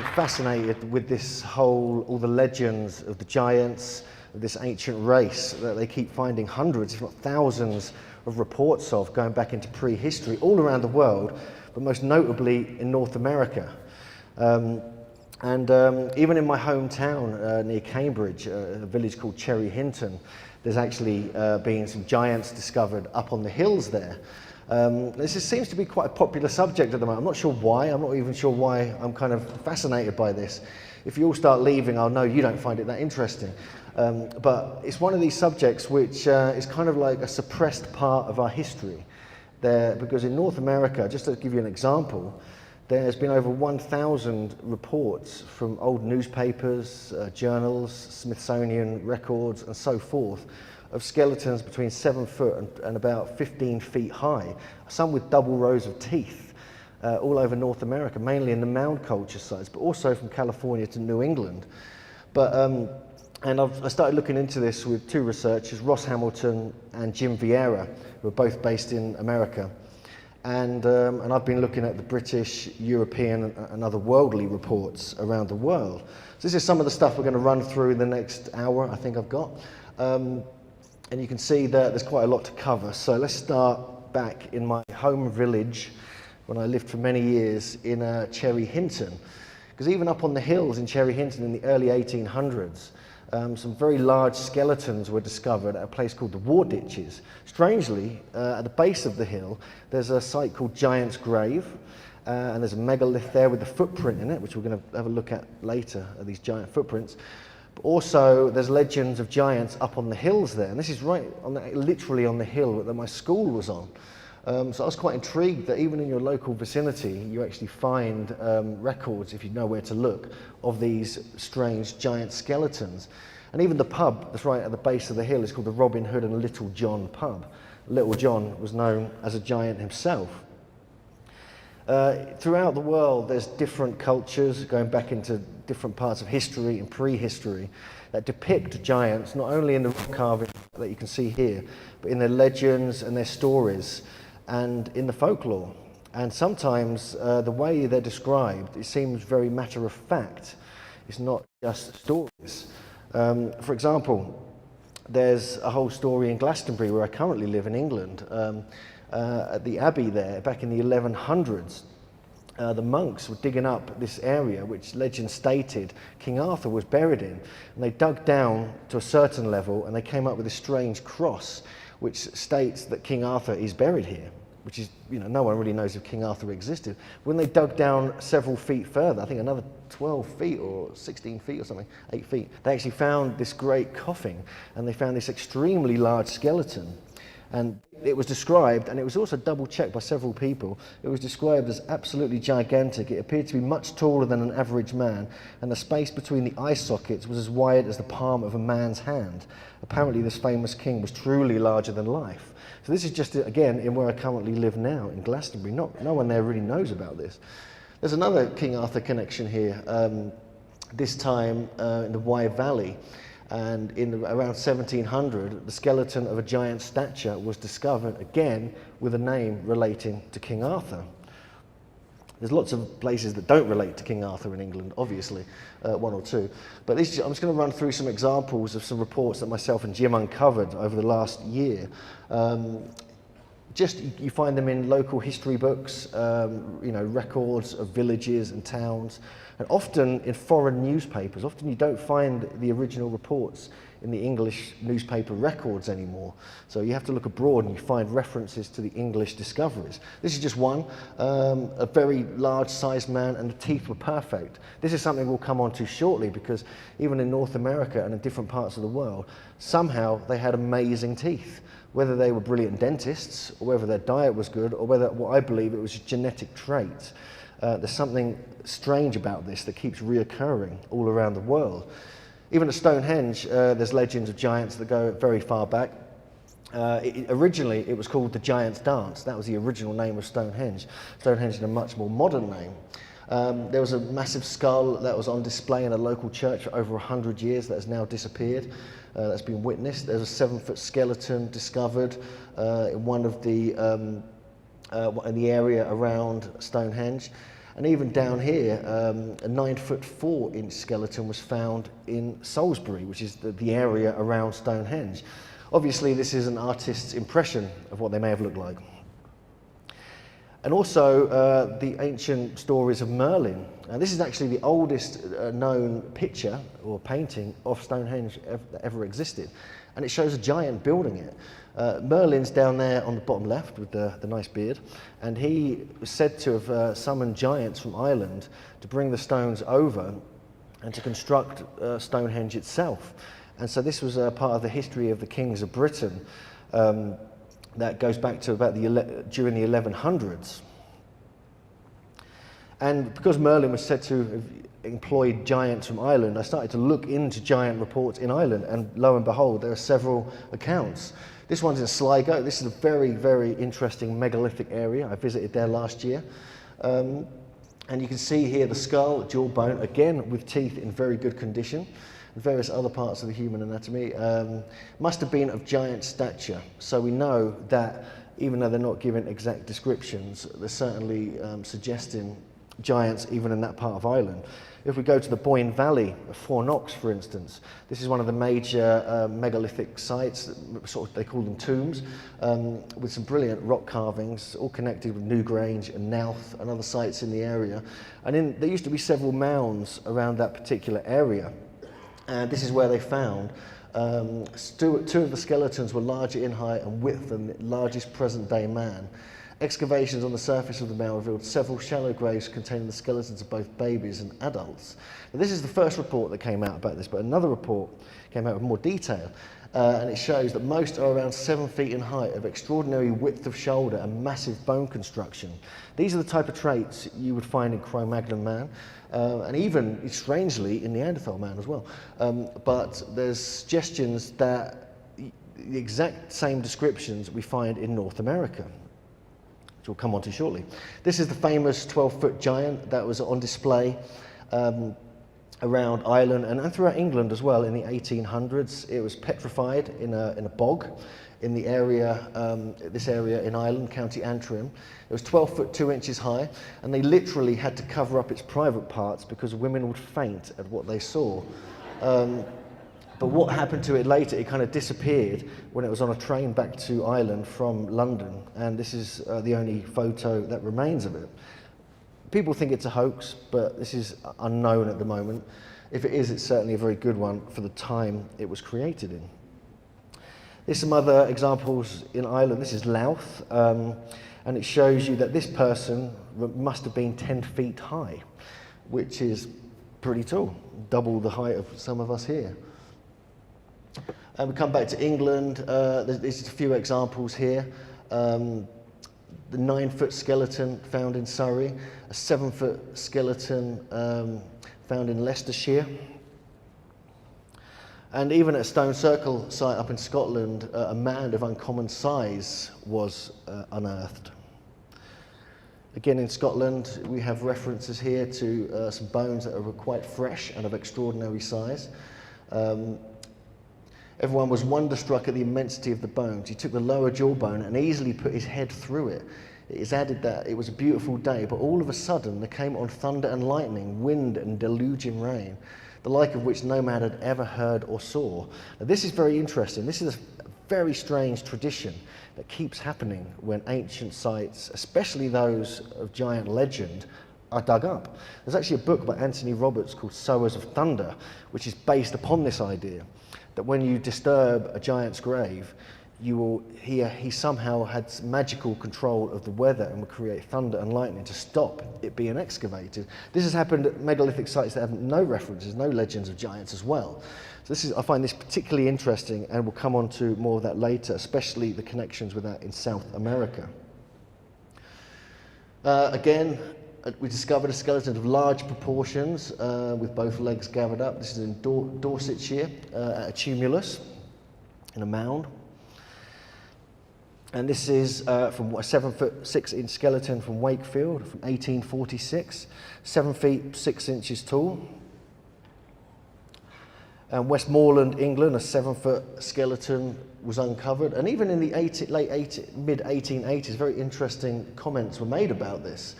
fascinated with this all the legends of the giants, of this ancient race that they keep finding hundreds, if not thousands, of reports of going back into prehistory all around the world, but most notably in North America. Even in my hometown near Cambridge, a village called Cherry Hinton, there's actually been some giants discovered up on the hills there. This seems to be quite a popular subject at the moment. I'm not sure why. I'm not even sure why I'm kind of fascinated by this. If you all start leaving, I'll know you don't find it that interesting. But it's one of these subjects which is kind of like a suppressed part of our history. Because in North America, just to give you an example, there's been over 1,000 reports from old newspapers, journals, Smithsonian records, and so forth, of skeletons between 7 foot and about 15 feet high, some with double rows of teeth, all over North America, mainly in the mound culture sites, but also from California to New England. I started looking into this with two researchers, Ross Hamilton and Jim Vieira, who are both based in America. And I've been looking at the British, European, and other worldly reports around the world. So this is some of the stuff we're going to run through in the next hour, I think I've got. And you can see that there's quite a lot to cover. So let's start back in my home village when I lived for many years in Cherry Hinton. Because even up on the hills in Cherry Hinton in the early 1800s, some very large skeletons were discovered at a place called the War Ditches. Strangely, at the base of the hill, there's a site called Giant's Grave, and there's a megalith there with a footprint in it, which we're going to have a look at later, these giant footprints. But also, there's legends of giants up on the hills there, and this is right on literally on the hill that my school was on. So I was quite intrigued that even in your local vicinity, you actually find records, if you know where to look, of these strange giant skeletons. And even the pub that's right at the base of the hill is called the Robin Hood and Little John pub. Little John was known as a giant himself. Throughout the world, there's different cultures going back into different parts of history and prehistory that depict giants, not only in the rock carving that you can see here, but in their legends and their stories and in the folklore. And sometimes the way they're described, it seems very matter of fact. It's not just stories. For example, there's a whole story in Glastonbury, where I currently live in England, at the abbey there, back in the 1100s. The monks were digging up this area which legend stated King Arthur was buried in, and they dug down to a certain level and they came up with a strange cross which states that King Arthur is buried here, which is, no one really knows if King Arthur existed. When they dug down several feet further, I think another 12 feet or 16 feet or something, 8 feet, they actually found this great coffin, and they found this extremely large skeleton. And it was described, and it was also double-checked by several people, it was described as absolutely gigantic. It appeared to be much taller than an average man, and the space between the eye sockets was as wide as the palm of a man's hand. Apparently this famous king was truly larger than life. So this is just, again, in where I currently live now, in Glastonbury. No one there really knows about this. There's another King Arthur connection here, this time in the Wye Valley. And around 1700, the skeleton of a giant stature was discovered, again, with a name relating to King Arthur. There's lots of places that don't relate to King Arthur in England, obviously, one or two. But I'm just going to run through some examples of some reports that myself and Jim uncovered over the last year. You find them in local history books, records of villages and towns, and often in foreign newspapers. Often you don't find the original reports in the English newspaper records anymore. So you have to look abroad and you find references to the English discoveries. This is just one, a very large sized man, and the teeth were perfect. This is something we'll come on to shortly, because even in North America and in different parts of the world, somehow they had amazing teeth. Whether they were brilliant dentists, or whether their diet was good, or whether, what I believe, it was a genetic trait. There's something strange about this that keeps reoccurring all around the world. Even at Stonehenge, there's legends of giants that go very far back. Originally, it was called the Giant's Dance. That was the original name of Stonehenge. Stonehenge is a much more modern name. There was a massive skull that was on display in a local church for over 100 years that has now disappeared. That's been witnessed. There's a 7-foot skeleton discovered in one of the in the area around Stonehenge. And even down here, a 9-foot 4-inch skeleton was found in Salisbury, which is the area around Stonehenge. Obviously, this is an artist's impression of what they may have looked like. And also the ancient stories of Merlin. And this is actually the oldest known picture or painting of Stonehenge that ever existed. And it shows a giant building it. Merlin's down there on the bottom left with the nice beard. And he was said to have summoned giants from Ireland to bring the stones over and to construct Stonehenge itself. And so this was part of the history of the kings of Britain. That goes back to about during the 1100s. And because Merlin was said to have employed giants from Ireland, I started to look into giant reports in Ireland, and lo and behold, there are several accounts. This one's in Sligo. This is a very, very interesting megalithic area. I visited there last year. And you can see here the skull, jawbone, again with teeth in very good condition. Various other parts of the human anatomy, must have been of giant stature. So we know that even though they're not given exact descriptions, they're certainly suggesting giants even in that part of Ireland. If we go to the Boyne Valley of Fornox, for instance, this is one of the major megalithic sites, they call them tombs, with some brilliant rock carvings, all connected with Newgrange and Knowth and other sites in the area. And there used to be several mounds around that particular area. And this is where they found two of the skeletons were larger in height and width than the largest present-day man. Excavations on the surface of the mound revealed several shallow graves containing the skeletons of both babies and adults. Now, this is the first report that came out about this, but another report came out with more detail, and it shows that most are around 7 feet in height, of extraordinary width of shoulder and massive bone construction. These are the type of traits you would find in Cro-Magnon man, and even, strangely, in Neanderthal man as well. But there's suggestions that the exact same descriptions we find in North America, which we'll come on to shortly. This is the famous 12-foot giant that was on display around Ireland and throughout England as well in the 1800s. It was petrified in a bog in the area, this area in Ireland, County Antrim. It was 12 foot 2 inches high, and they literally had to cover up its private parts because women would faint at what they saw. But what happened to it later, it kind of disappeared when it was on a train back to Ireland from London, and this is the only photo that remains of it. People think it's a hoax, but this is unknown at the moment. If it is, it's certainly a very good one for the time it was created in. There's some other examples in Ireland. This is Louth, and it shows you that this person must have been 10 feet high, which is pretty tall, double the height of some of us here. And we come back to England. There's just a few examples here. The 9-foot skeleton found in Surrey, a 7-foot skeleton found in Leicestershire. And even at a Stone Circle site up in Scotland, a mound of uncommon size was unearthed. Again, in Scotland, we have references here to some bones that are quite fresh and of extraordinary size. Everyone was wonderstruck at the immensity of the bones. He took the lower jawbone and easily put his head through it. It is added that it was a beautiful day, but all of a sudden there came on thunder and lightning, wind and deluging rain, the like of which no man had ever heard or saw. Now, this is very interesting. This is a very strange tradition that keeps happening when ancient sites, especially those of giant legend, are dug up. There's actually a book by Anthony Roberts called Sowers of Thunder, which is based upon this idea that when you disturb a giant's grave, you will hear he somehow had magical control of the weather and would create thunder and lightning to stop it being excavated. This has happened at megalithic sites that have no references, no legends of giants as well. So I find this particularly interesting, and we'll come on to more of that later, especially the connections with that in South America. Again, we discovered a skeleton of large proportions with both legs gathered up. This is in Dorsetshire at a tumulus in a mound. And this is from a 7-foot 6-inch skeleton from Wakefield from 1846, 7 feet 6 inches tall. And Westmoreland, England, a 7-foot skeleton was uncovered. And even in the mid-1880s, very interesting comments were made about this.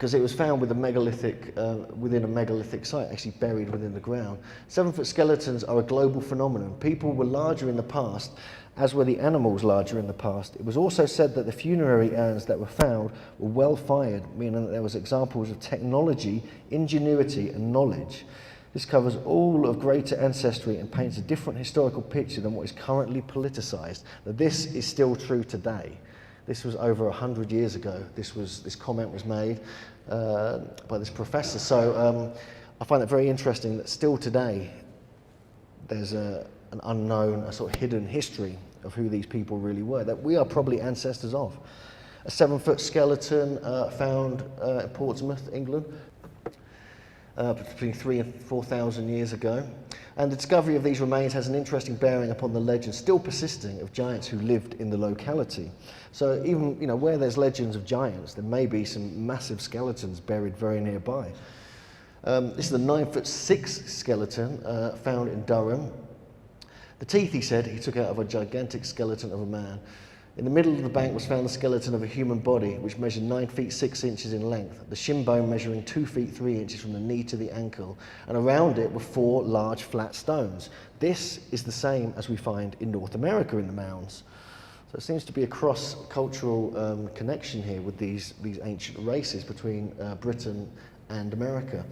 because it was found with a megalithic, within a megalithic site, actually buried within the ground. 7-foot skeletons are a global phenomenon. People were larger in the past, as were the animals larger in the past. It was also said that the funerary urns that were found were well fired, meaning that there was examples of technology, ingenuity and knowledge. This covers all of greater ancestry and paints a different historical picture than what is currently politicized. Now, this is still true today. This was over 100 years ago. This comment was made by this professor. So I find it very interesting that still today there's an unknown, a sort of hidden history of who these people really were, that we are probably ancestors of. A 7-foot skeleton found in Portsmouth, England, between 3,000 and 4,000 years ago. And the discovery of these remains has an interesting bearing upon the legend still persisting of giants who lived in the locality. So even, you know, where there's legends of giants, there may be some massive skeletons buried very nearby. This is the 9'6" skeleton found in Durham. The teeth, he said, he took out of a gigantic skeleton of a man. In the middle of the bank was found the skeleton of a human body, which measured 9 feet 6 inches in length, the shin bone measuring 2 feet 3 inches from the knee to the ankle, and around it were 4 large flat stones. This is the same as we find in North America in the mounds. So it seems to be a cross-cultural connection here with these ancient races between Britain and America.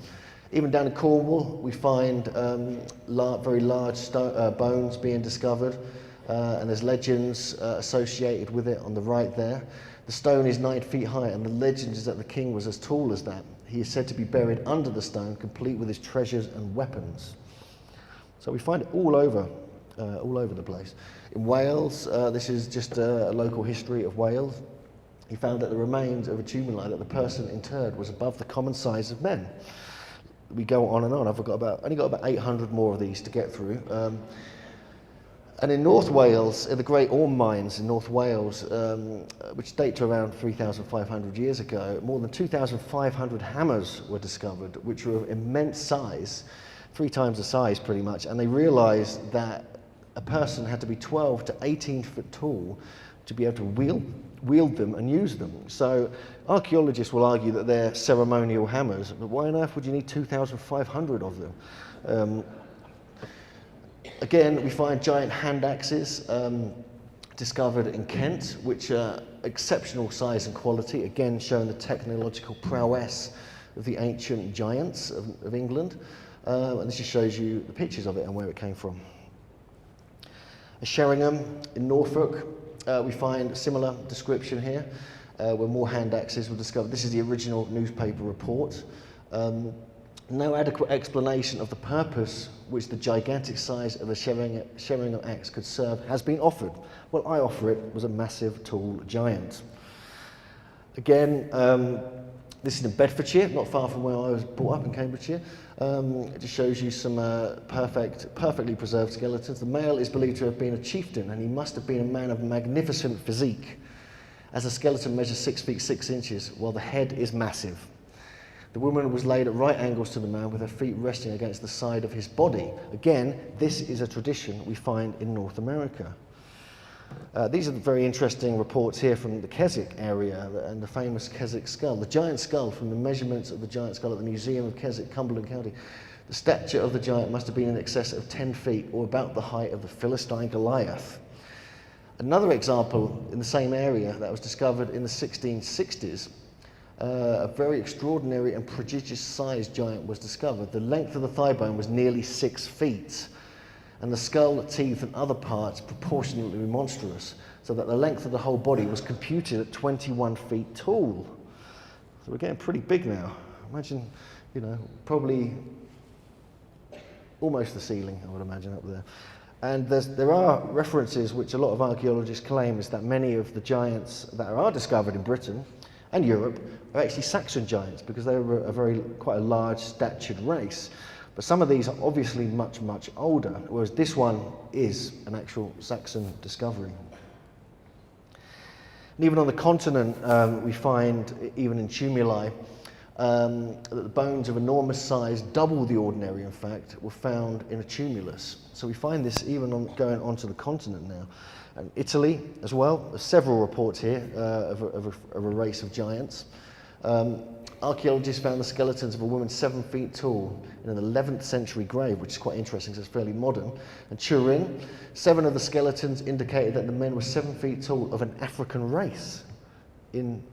Even down in Cornwall, we find very large bones being discovered. And there's legends associated with it on the right there. The stone is 9 feet high, and the legend is that the king was as tall as that. He is said to be buried under the stone, complete with his treasures and weapons. So we find it all over the place. In Wales, this is just a local history of Wales. He found that the remains of a tumuli that the person interred was above the common size of men. We go on and on. I've only got about 800 more of these to get through. And in North Wales, in the Great Orme mines in North Wales, which date to around 3,500 years ago, more than 2,500 hammers were discovered, which were of immense size, 3 times the size pretty much, and they realized that a person had to be 12 to 18 foot tall to be able to wield them and use them. So archaeologists will argue that they're ceremonial hammers, but why on earth would you need 2,500 of them? Again, we find giant hand axes discovered in Kent, which are exceptional size and quality, again showing the technological prowess of the ancient giants of England. And this just shows you the pictures of it and where it came from. At Sheringham in Norfolk, we find a similar description here, where more hand axes were discovered. This is the original newspaper report. No adequate explanation of the purpose which the gigantic size of a Sheringham axe could serve has been offered. Well, I offer it was a massive, tall giant. Again, this is in Bedfordshire, not far from where I was brought up in Cambridgeshire. It just shows you some perfectly preserved skeletons. The male is believed to have been a chieftain, and he must have been a man of magnificent physique, as the skeleton measures 6 feet 6 inches, while the head is massive. The woman was laid at right angles to the man, with her feet resting against the side of his body. Again, this is a tradition we find in North America. These are the very interesting reports here from the Keswick area and the famous Keswick skull. The giant skull, from the measurements of the giant skull at the Museum of Keswick, Cumberland County, the stature of the giant must have been in excess of 10 feet, or about the height of the Philistine Goliath. Another example in the same area that was discovered in the 1660s, a very extraordinary and prodigious sized giant was discovered. The length of the thigh bone was nearly 6 feet, and the skull, teeth and other parts proportionately monstrous, so that the length of the whole body was computed at 21 feet tall. So we're getting pretty big now. Imagine, probably almost the ceiling, I would imagine, up there. And there are references which a lot of archaeologists claim is that many of the giants that are discovered in Britain and Europe are actually Saxon giants, because they were quite a large statured race. But some of these are obviously much, much older, whereas this one is an actual Saxon discovery. And even on the continent, we find, even in tumuli, that the bones of enormous size, double the ordinary in fact, were found in a tumulus. So we find this even going onto the continent now. And Italy as well, there's several reports here of a race of giants. Archaeologists found the skeletons of a woman 7 feet tall in an 11th century grave, which is quite interesting because it's fairly modern. And Turin, 7 of the skeletons indicated that the men were 7 feet tall of an African race, going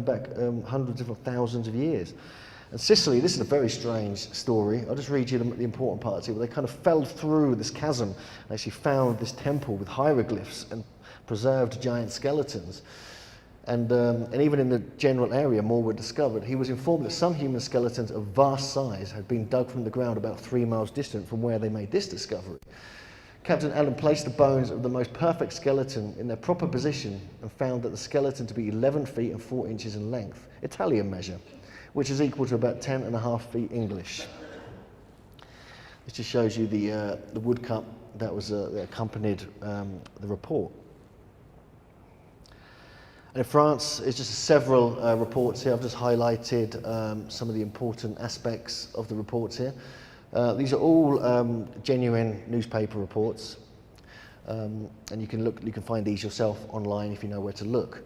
back hundreds if not thousands of years. And Sicily, this is a very strange story. I'll just read you the important parts here. They kind of fell through this chasm and actually found this temple with hieroglyphs and preserved giant skeletons. And even in the general area, more were discovered. He was informed that some human skeletons of vast size had been dug from the ground about 3 miles distant from where they made this discovery. Captain Allen placed the bones of the most perfect skeleton in their proper position and found that the skeleton to be 11 feet and 4 inches in length, Italian measure, which is equal to about 10.5 feet English. This just shows you the woodcut that was that accompanied the report. And in France, it's just several reports here. I've just highlighted some of the important aspects of the reports here. These are all genuine newspaper reports, and you can find these yourself online if you know where to look.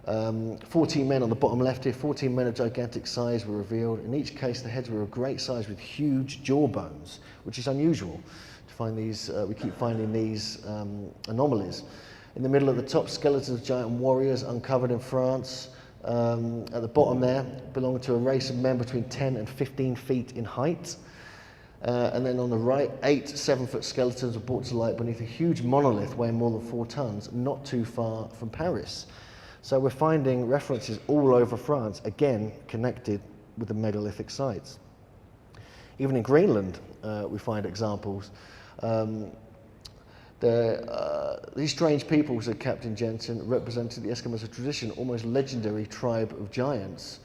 14 men on the bottom left here, 14 men of gigantic size were revealed. In each case, the heads were of great size with huge jawbones, which is unusual to find these. We keep finding these anomalies. In the middle at the top, skeletons of giant warriors uncovered in France. At the bottom there, belonging to a race of men between 10 and 15 feet in height. And then on the right, 8 7-foot skeletons were brought to light beneath a huge monolith weighing more than 4 tons, not too far from Paris. So we're finding references all over France, again connected with the megalithic sites. Even in Greenland, we find examples. These strange people, said Captain Jensen, represented the Eskimos' tradition, almost legendary tribe of giants.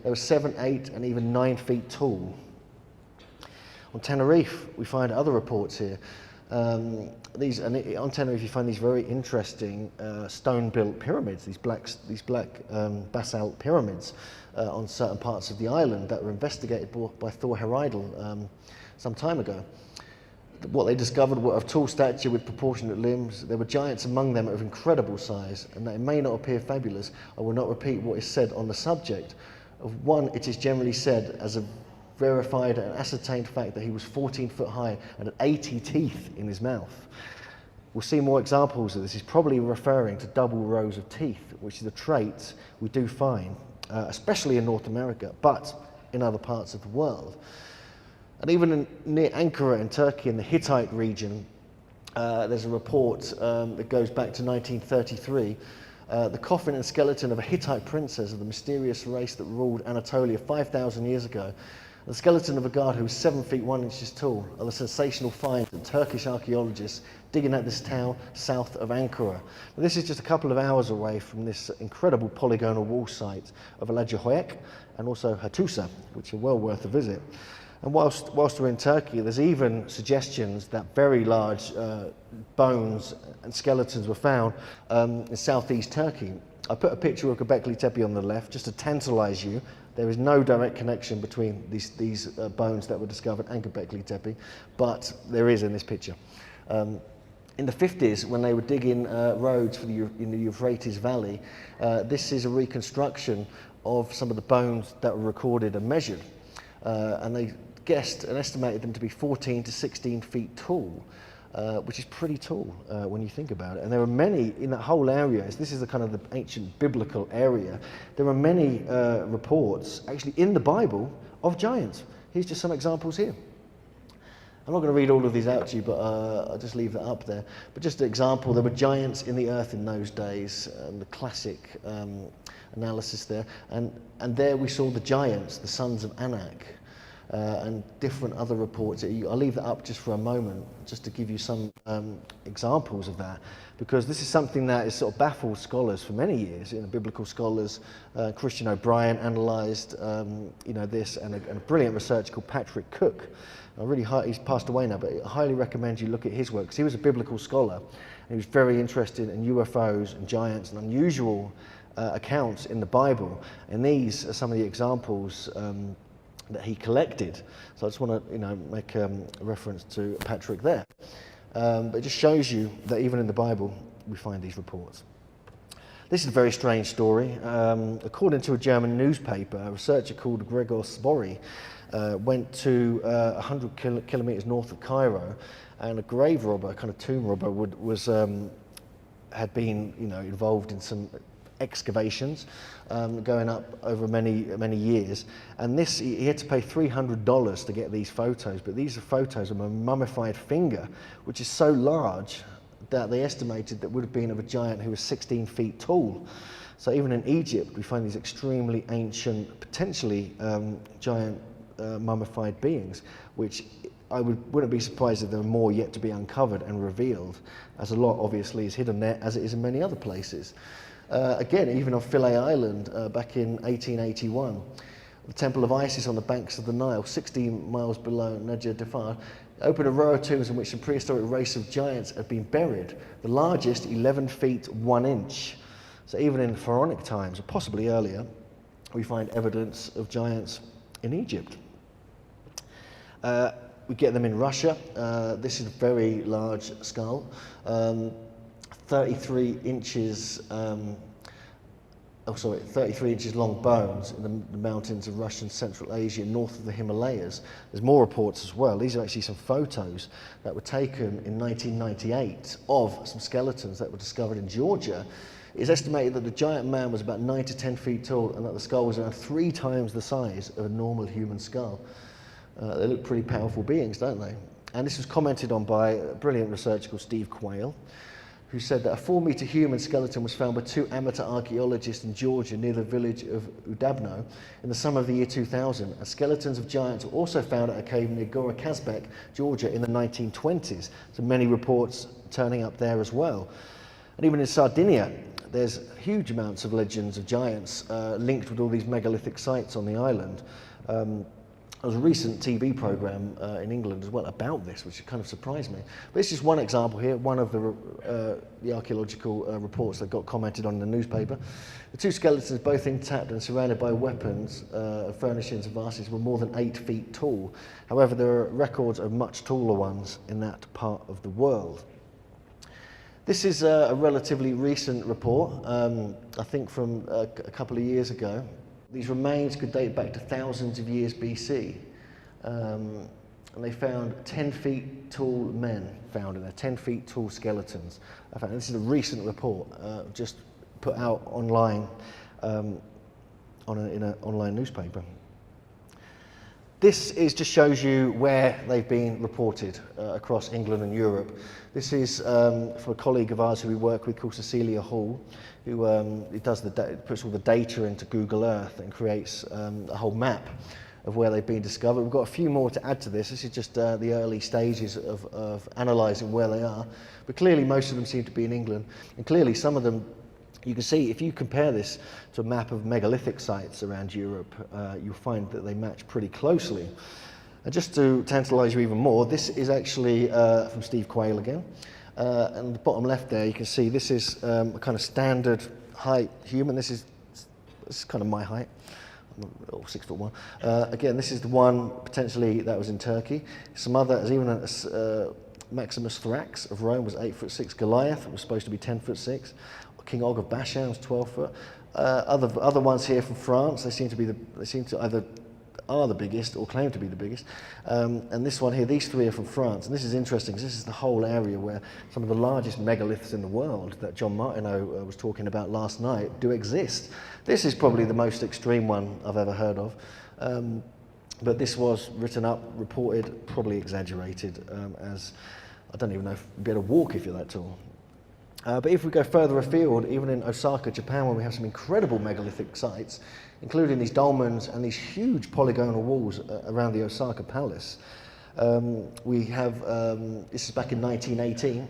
They were 7, 8, and even 9 feet tall. On Tenerife, we find other reports here. On Tenerife, you find these very interesting stone-built pyramids, these black basalt pyramids on certain parts of the island that were investigated by Thor Heyerdahl some time ago. What they discovered were of tall stature with proportionate limbs. There were giants among them of incredible size, and that it may not appear fabulous, I will not repeat what is said on the subject. Of one, it is generally said as a verified and ascertained fact that he was 14 foot high and had 80 teeth in his mouth. We'll see more examples of this. He's probably referring to double rows of teeth, which is a trait we do find, especially in North America, but in other parts of the world. And even near Ankara in Turkey, in the Hittite region, there's a report that goes back to 1933. The coffin and skeleton of a Hittite princess of the mysterious race that ruled Anatolia 5,000 years ago. The skeleton of a guard who was 7 feet 1 inches tall are the sensational finds that Turkish archaeologists digging at this town south of Ankara. Now, this is just a couple of hours away from this incredible polygonal wall site of Alacahoyek and also Hattusa, which are well worth a visit. And whilst we're in Turkey, there's even suggestions that very large bones and skeletons were found in southeast Turkey. I put a picture of Göbekli Tepe on the left just to tantalise you. There is no direct connection between these bones that were discovered and Göbekli Tepe, but there is in this picture. In the 50s, when they were digging roads in the Euphrates Valley, this is a reconstruction of some of the bones that were recorded and measured. And they guessed and estimated them to be 14 to 16 feet tall, which is pretty tall when you think about it. And there are many in that whole area. This is the kind of the ancient biblical area. There are many reports actually in the Bible of giants. Here's just some examples here. I'm not going to read all of these out to you, but I'll just leave that up there. But just an example, there were giants in the earth in those days, the classic analysis there. And there we saw the giants, the sons of Anak. And different other reports. I'll leave that up just for a moment, just to give you some examples of that, because this is something that has sort of baffled scholars for many years. Biblical scholars, Christian O'Brien analysed, this, and a brilliant researcher called Patrick Cook. He's passed away now, but I highly recommend you look at his work, because he was a biblical scholar, and he was very interested in UFOs and giants and unusual accounts in the Bible. And these are some of the examples that he collected. So I just want to, make a reference to Patrick there. But it just shows you that even in the Bible, we find these reports. This is a very strange story. According to a German newspaper, a researcher called Gregor Spory went to 100 kilometers north of Cairo, and a grave robber, a kind of tomb robber, had been, involved in some excavations going up over many years, and he had to pay $300 to get these photos. But these are photos of a mummified finger, which is so large that they estimated that would have been of a giant who was 16 feet tall. So even in Egypt, we find these extremely ancient, potentially giant mummified beings, which I wouldn't be surprised if there were more yet to be uncovered and revealed, as a lot obviously is hidden there, as it is in many other places. Again, even on Philae Island back in 1881, the Temple of Isis on the banks of the Nile, 16 miles below Najd Dafar, opened a row of tombs in which some prehistoric race of giants had been buried, the largest 11 feet 1 inch. So even in pharaonic times, or possibly earlier, we find evidence of giants in Egypt. We get them in Russia. This is a very large skull, 33 inches 33 inches long bones in the mountains of Russian Central Asia, north of the Himalayas. There's more reports as well. These are actually some photos that were taken in 1998 of some skeletons that were discovered in Georgia. It's estimated that the giant man was about 9 to 10 feet tall, and that the skull was around 3 times the size of a normal human skull. They look pretty powerful beings, don't they? And this was commented on by a brilliant researcher called Steve Quayle, who said that a 4-meter human skeleton was found by 2 amateur archaeologists in Georgia near the village of Udabno in the summer of the year 2000. And skeletons of giants were also found at a cave near Gora Kazbek, Georgia in the 1920s. So many reports turning up there as well. And even in Sardinia, there's huge amounts of legends of giants linked with all these megalithic sites on the island. There was a recent TV programme in England as well about this, which kind of surprised me. But this is one example here, one of the archaeological reports that got commented on in the newspaper. The 2 skeletons, both intact and surrounded by weapons, furnishings and vases, were more than 8 feet tall. However, there are records of much taller ones in that part of the world. This is a relatively recent report, I think from a couple of years ago. These remains could date back to thousands of years BC, and they found 10 feet tall men found in there, 10 feet tall skeletons. This is a recent report, just put out online in an online newspaper. This just shows you where they've been reported across England and Europe. This is from a colleague of ours who we work with called Cecilia Hall, who puts all the data into Google Earth and creates a whole map of where they've been discovered. We've got a few more to add to this. This is just the early stages of analysing where they are. But clearly most of them seem to be in England. And clearly some of them, you can see, if you compare this to a map of megalithic sites around Europe, you'll find that they match pretty closely. And just to tantalise you even more, this is actually from Steve Quayle again. And the bottom left there, you can see this is a kind of standard height human. This is kind of my height. I'm 6'1". Again, this is the one potentially that was in Turkey. Some other, as even Maximus Thrax of Rome was 8'6". Goliath was supposed to be 10'6". King Og of Bashan was 12 foot. Other ones here from France, they seem to either are the biggest or claim to be the biggest. And this one here, these 3 are from France. And this is interesting because this is the whole area where some of the largest megaliths in the world that John Martineau was talking about last night do exist. This is probably the most extreme one I've ever heard of. But this was written up, reported, probably exaggerated, as I don't even know if you'd be able to walk if you're that tall. But if we go further afield, even in Osaka, Japan, where we have some incredible megalithic sites, including these dolmens and these huge polygonal walls around the Osaka Palace. We have, this is back in 1918.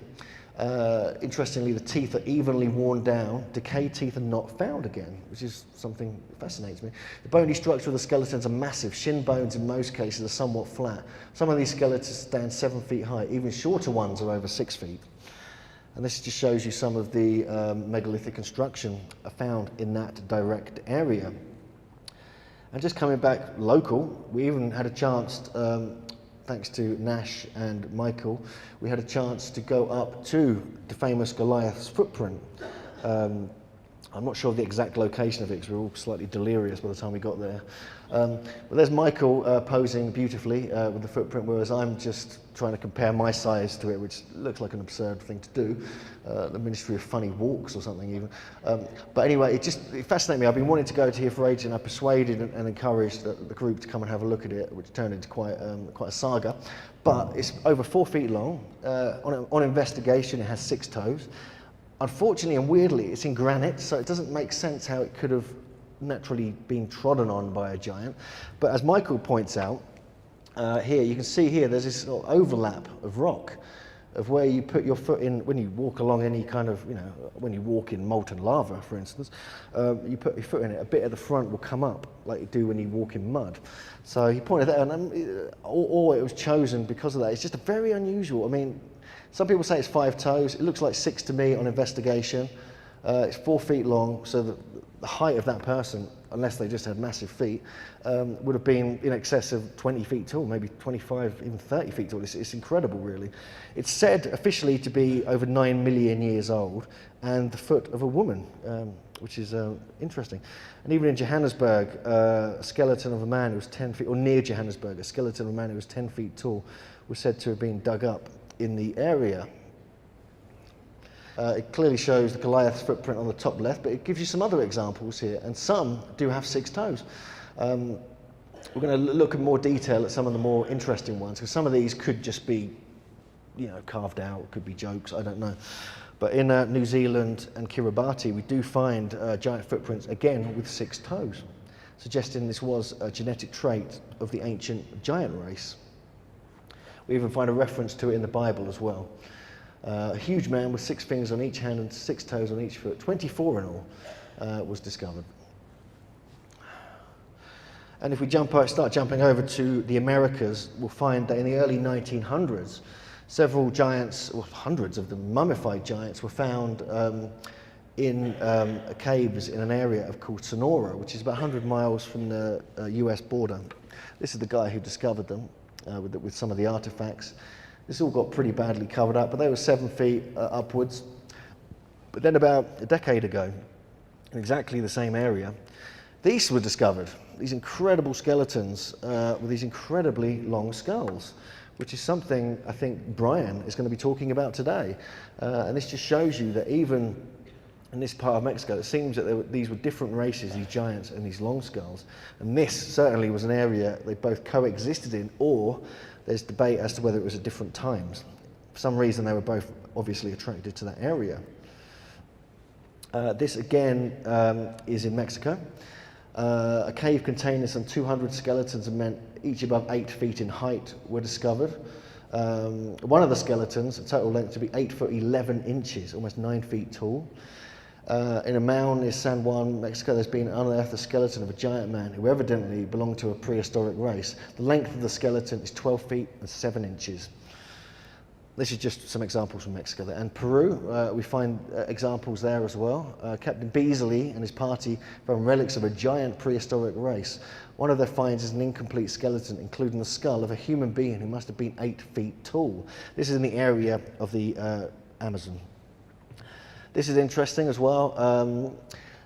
Interestingly, the teeth are evenly worn down. Decayed teeth are not found again, which is something that fascinates me. The bony structure of the skeletons are massive. Shin bones, in most cases, are somewhat flat. Some of these skeletons stand 7 feet high. Even shorter ones are over 6 feet. And this just shows you some of the megalithic construction found in that direct area. And just coming back local, we even had a chance, thanks to Nash and Michael, we had a chance to go up to the famous Goliath's footprint I'm not sure of the exact location of it because we were all slightly delirious by the time we got there. But there's Michael posing beautifully with the footprint, whereas I'm just trying to compare my size to it, which looks like an absurd thing to do. The Ministry of Funny Walks or something even. But anyway, it fascinated me. I've been wanting to go to here for ages, and I persuaded and encouraged the group to come and have a look at it, which turned into quite a saga. But it's over 4 feet long. On investigation, it has 6 toes. Unfortunately and weirdly, it's in granite, so it doesn't make sense how it could have naturally been trodden on by a giant. But as Michael points out, here, you can see here, there's this sort of overlap of rock, of where you put your foot in, when you walk along any kind of, when you walk in molten lava, for instance, you put your foot in it, a bit at the front will come up, like you do when you walk in mud. So he pointed that out, and or it was chosen because of that. It's just a very unusual, some people say it's 5 toes. It looks like 6 to me on investigation. It's 4 feet long, so the height of that person, unless they just had massive feet, would have been in excess of 20 feet tall, maybe 25, even 30 feet tall. It's incredible, really. It's said officially to be over 9 million years old, and the foot of a woman, which is interesting. And even in Johannesburg, a skeleton of a man who was 10 feet, or near Johannesburg, a skeleton of a man who was 10 feet tall was said to have been dug up in the area. It clearly shows the Goliath's footprint on the top left, but it gives you some other examples here, and some do have 6 toes. We're going to look in more detail at some of the more interesting ones, because some of these could just be, carved out, could be jokes, I don't know. But in New Zealand and Kiribati, we do find giant footprints, again, with 6 toes, suggesting this was a genetic trait of the ancient giant race. We even find a reference to it in the Bible as well. A huge man with 6 fingers on each hand and 6 toes on each foot, 24 in all, was discovered. And if we start jumping over to the Americas, we'll find that in the early 1900s, several giants, or hundreds of them, mummified giants, were found in caves in an area called Sonora, which is about 100 miles from the US border. This is the guy who discovered them. With some of the artifacts. This all got pretty badly covered up, but they were 7 feet upwards. But then about a decade ago, in exactly the same area, these were discovered, these incredible skeletons with these incredibly long skulls, which is something I think Brian is going to be talking about today. And this just shows you that even in this part of Mexico, it seems that these were different races, these giants and these long skulls. And this certainly was an area they both coexisted in, or there's debate as to whether it was at different times. For some reason, they were both obviously attracted to that area. This again is in Mexico. A cave containing some 200 skeletons of men, each above 8 feet in height, were discovered. One of the skeletons, a total length to be 8 foot 11 inches, almost 9 feet tall. In a mound near San Juan, Mexico, there's been unearthed a skeleton of a giant man who evidently belonged to a prehistoric race. The length of the skeleton is 12 feet and 7 inches. This is just some examples from Mexico. And Peru, we find examples there as well. Captain Beasley and his party found relics of a giant prehistoric race. One of their finds is an incomplete skeleton, including the skull of a human being who must have been 8 feet tall. This is in the area of the Amazon. This is interesting as well.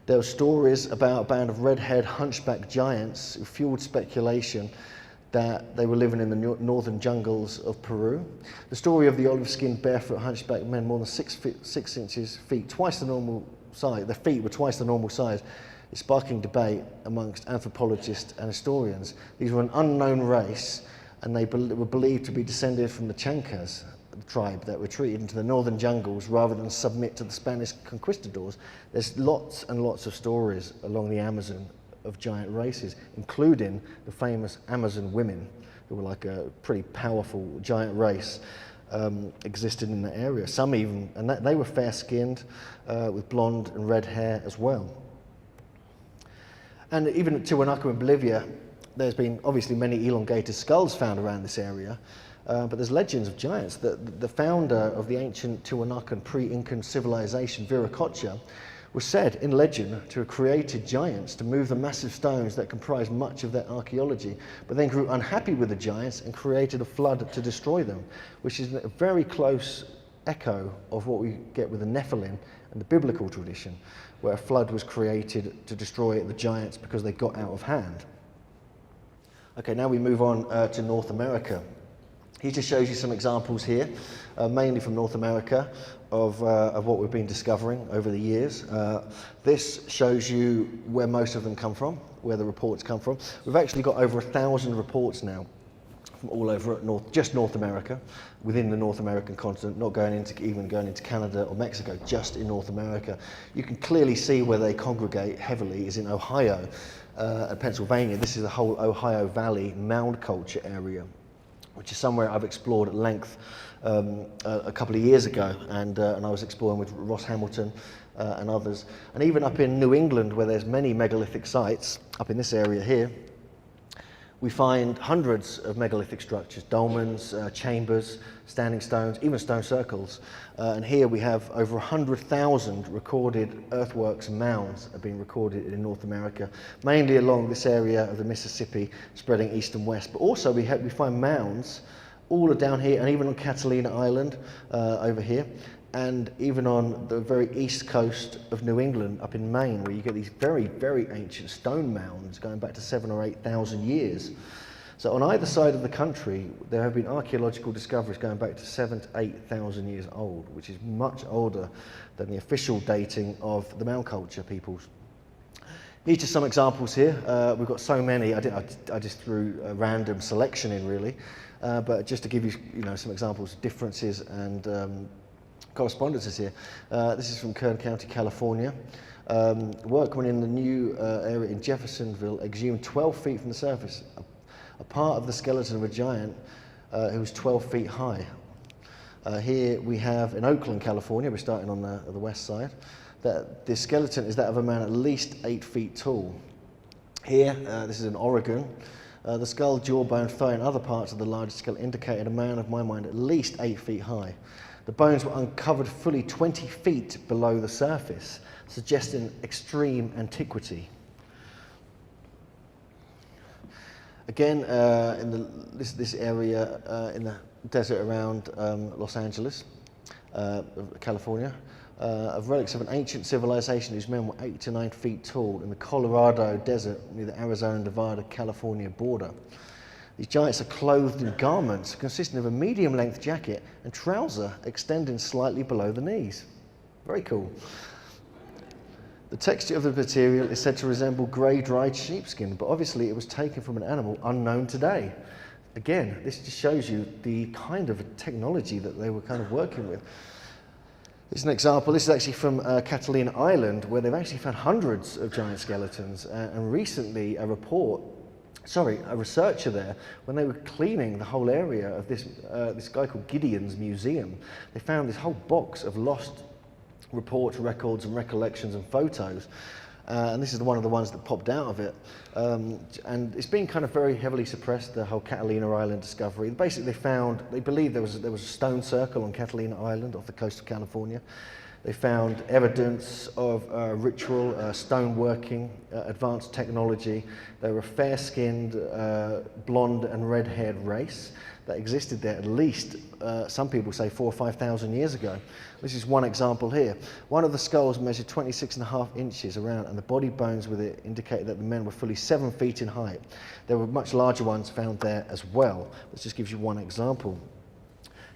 There were stories about a band of red-haired hunchback giants who fueled speculation that they were living in the northern jungles of Peru. The story of the olive-skinned, barefoot hunchback men more than 6 inches, twice the normal size, their feet were twice the normal size, is sparking debate amongst anthropologists and historians. These were an unknown race, and they were believed to be descended from the Chancas, tribe that retreated into the northern jungles rather than submit to the Spanish conquistadors. There's lots and lots of stories along the Amazon of giant races, including the famous Amazon women, who were like a pretty powerful giant race, existed in the area. Some even, and they were fair-skinned, with blonde and red hair as well. And even at Tiwanaku in Bolivia, there's been obviously many elongated skulls found around this area. But there's legends of giants. The founder of the ancient Tiwanakan pre-Incan civilization, Viracocha, was said in legend to have created giants to move the massive stones that comprise much of their archaeology, but then grew unhappy with the giants and created a flood to destroy them, which is a very close echo of what we get with the Nephilim and the biblical tradition, where a flood was created to destroy the giants because they got out of hand. Okay, now we move on to North America. He just shows you some examples here, mainly from North America, of what we've been discovering over the years. This shows you where most of them come from, where the reports come from. We've actually got over 1,000 reports now from all over just North America, within the North American continent, not even going into Canada or Mexico, just in North America. You can clearly see where they congregate heavily is in Ohio and Pennsylvania. This is the whole Ohio Valley mound culture area, which is somewhere I've explored at length a couple of years ago, and I was exploring with Ross Hamilton and others. And even up in New England, where there's many megalithic sites, up in this area here, we find hundreds of megalithic structures, dolmens, chambers, standing stones, even stone circles. And here we have over 100,000 recorded earthworks and mounds have been recorded in North America, mainly along this area of the Mississippi, spreading east and west. But also we find mounds all down here, and even on Catalina Island over here, and even on the very east coast of New England, up in Maine, where you get these very, very ancient stone mounds going back to 7,000 or 8,000 years. So on either side of the country, there have been archaeological discoveries going back to 7,000 to 8,000 years old, which is much older than the official dating of the mound culture peoples. Here's just some examples here. We've got so many. I just threw a random selection in, really, but just to give you, some examples, differences and correspondences here. This is from Kern County, California. Workmen in the new area in Jeffersonville exhumed 12 feet from the surface a part of the skeleton of a giant who was 12 feet high. Here we have in Oakland, California, we're starting on the west side, that the skeleton is that of a man at least 8 feet tall. Here, this is in Oregon, the skull, jawbone, thigh and other parts of the largest skull indicated a man of my mind at least 8 feet high. The bones were uncovered fully 20 feet below the surface, suggesting extreme antiquity. Again, in this area in the desert around Los Angeles, California, of relics of an ancient civilization whose men were 8 to 9 feet tall in the Colorado desert near the Arizona, Nevada, California border. These giants are clothed in garments consisting of a medium-length jacket and trouser extending slightly below the knees. Very cool. The texture of the material is said to resemble grey dried sheepskin, but obviously it was taken from an animal unknown today. Again, this just shows you the kind of technology that they were kind of working with. This is an example. This is actually from Catalina Island, where they've actually found hundreds of giant skeletons, and recently a researcher there, when they were cleaning the whole area of this guy called Gideon's museum, they found this whole box of lost reports, records and recollections and photos, and this is one of the ones that popped out of it, and it's been kind of very heavily suppressed, the whole Catalina Island discovery. Basically they believe there was a stone circle on Catalina Island off the coast of California. They found evidence of ritual, stoneworking, advanced technology. They were a fair-skinned, blonde and red-haired race that existed there at least, some people say 4,000 or 5,000 years ago. This is one example here. One of the skulls measured 26.5 inches around, and the body bones with it indicated that the men were fully 7 feet in height. There were much larger ones found there as well. This just gives you one example.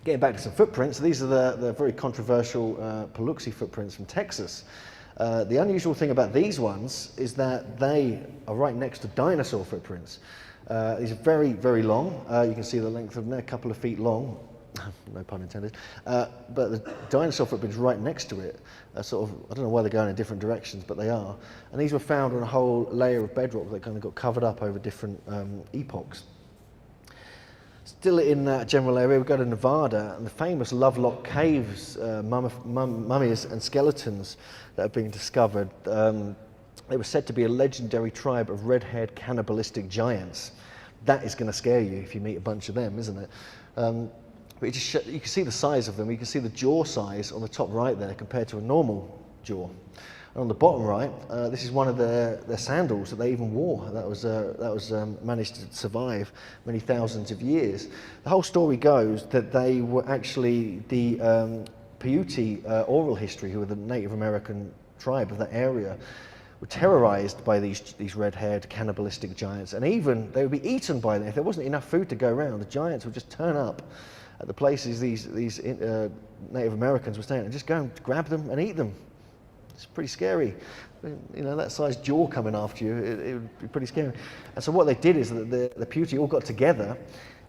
Getting back to some footprints, these are the very controversial Paluxy footprints from Texas. The unusual thing about these ones is that they are right next to dinosaur footprints. These are very, very long. You can see the length of them, they're a couple of feet long, no pun intended. But the dinosaur footprints right next to it are sort of, I don't know why they're going in different directions, but they are. And these were found on a whole layer of bedrock that kind of got covered up over different epochs. Still in that general area, we go to Nevada, and the famous Lovelock Caves, mummies and skeletons that have been discovered. They were said to be a legendary tribe of red-haired cannibalistic giants. That is going to scare you if you meet a bunch of them, isn't it? But you can see the size of them. You can see the jaw size on the top right there compared to a normal jaw. And on the bottom right, this is one of their sandals that they even wore. That was managed to survive many thousands of years. The whole story goes that they were actually the Paiute oral history, who were the Native American tribe of that area, were terrorized by these red-haired cannibalistic giants, and even they would be eaten by them. If there wasn't enough food to go around, the giants would just turn up at the places these Native Americans were staying and just go and grab them and eat them. It's pretty scary. You know, that size jaw coming after you, it would be pretty scary. And so what they did is that the Paiute all got together,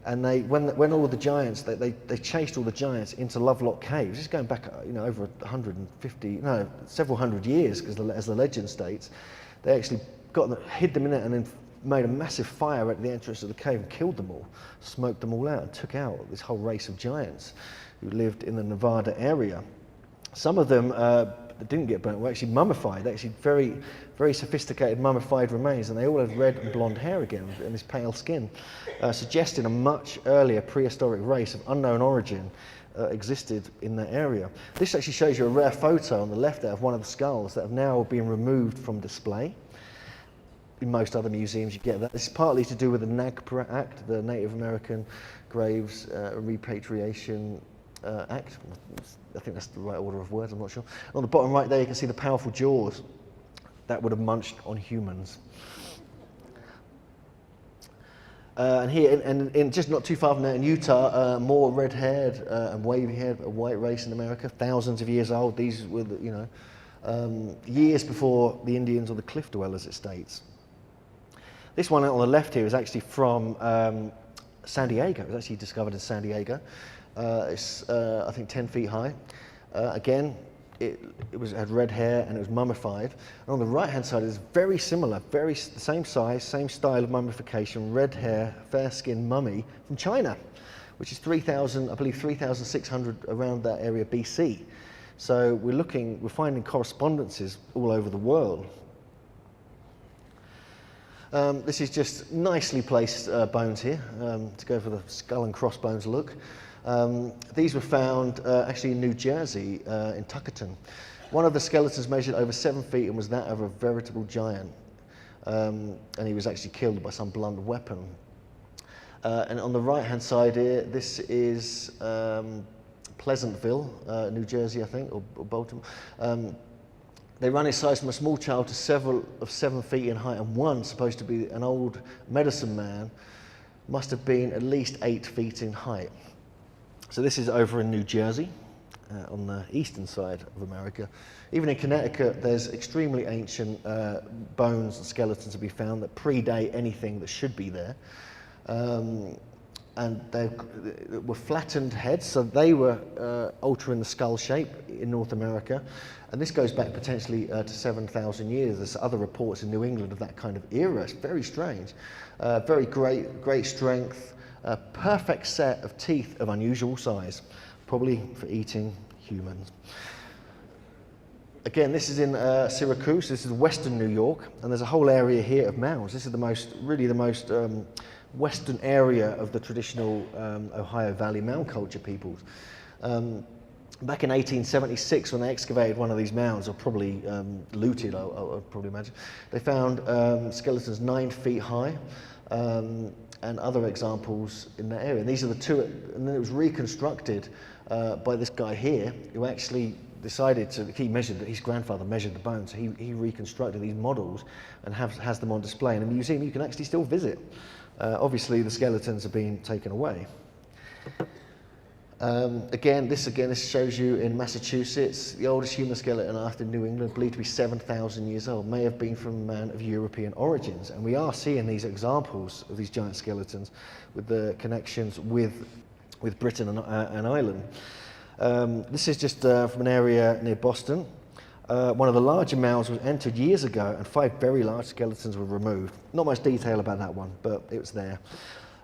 and when all the giants, they chased all the giants into Lovelock Caves. This is going back, you know, over 150, no, several hundred years, because as the legend states, they actually hid them in it and then made a massive fire at the entrance of the cave and killed them all, smoked them all out, and took out this whole race of giants who lived in the Nevada area. Some of them that didn't get burnt were actually mummified, actually very, very sophisticated mummified remains, and they all had red and blonde hair again and this pale skin, suggesting a much earlier prehistoric race of unknown origin existed in that area. This actually shows you a rare photo on the left there of one of the skulls that have now been removed from display. In most other museums you get that. This is partly to do with the NAGPRA Act, the Native American Graves Repatriation Act. I think that's the right order of words, I'm not sure. On the bottom right there you can see the powerful jaws that would have munched on humans. And here, in just not too far from there in Utah, more red-haired and wavy-haired, a white race in America, thousands of years old. These were, you know, years before the Indians or the cliff dwellers, it states. This one on the left here is actually from San Diego. It was actually discovered in San Diego. It's, I think, 10 feet high. Again, it had red hair and it was mummified. And on the right-hand side is very similar, the same size, same style of mummification, red hair, fair-skinned mummy from China, which is 3,000, I believe 3,600 around that area BC. So we're finding correspondences all over the world. This is just nicely placed bones here, to go for the skull and crossbones look. These were found actually in New Jersey, in Tuckerton. One of the skeletons measured over 7 feet and was that of a veritable giant. And he was actually killed by some blunt weapon. And on the right-hand side here, this is Pleasantville, New Jersey, I think, or Baltimore. They run in size from a small child to several of 7 feet in height, and one, supposed to be an old medicine man, must have been at least 8 feet in height. So this is over in New Jersey, on the eastern side of America. Even in Connecticut, there's extremely ancient bones and skeletons to be found that predate anything that should be there. And they were flattened heads, so they were altering the skull shape in North America. And this goes back potentially to 7,000 years. There's other reports in New England of that kind of era. It's very strange. Very great strength, a perfect set of teeth of unusual size, probably for eating humans. Again, this is in Syracuse. This is western New York, and there's a whole area here of mounds. This is really the most western area of the traditional Ohio Valley mound culture peoples. Back in 1876, when they excavated one of these mounds, or probably looted, I'd probably imagine, they found skeletons 9 feet high, and other examples in that area. And these are the two, and then it was reconstructed by this guy here, who actually decided to, his grandfather measured the bones, so he reconstructed these models and has them on display in a museum you can actually still visit. Obviously the skeletons have been taken away. Again, this shows you in Massachusetts, the oldest human skeleton after New England, believed to be 7,000 years old, may have been from a man of European origins. And we are seeing these examples of these giant skeletons with the connections with Britain and Ireland. This is just from an area near Boston. One of the larger mounds was entered years ago, and 5 very large skeletons were removed. Not much detail about that one, but it was there.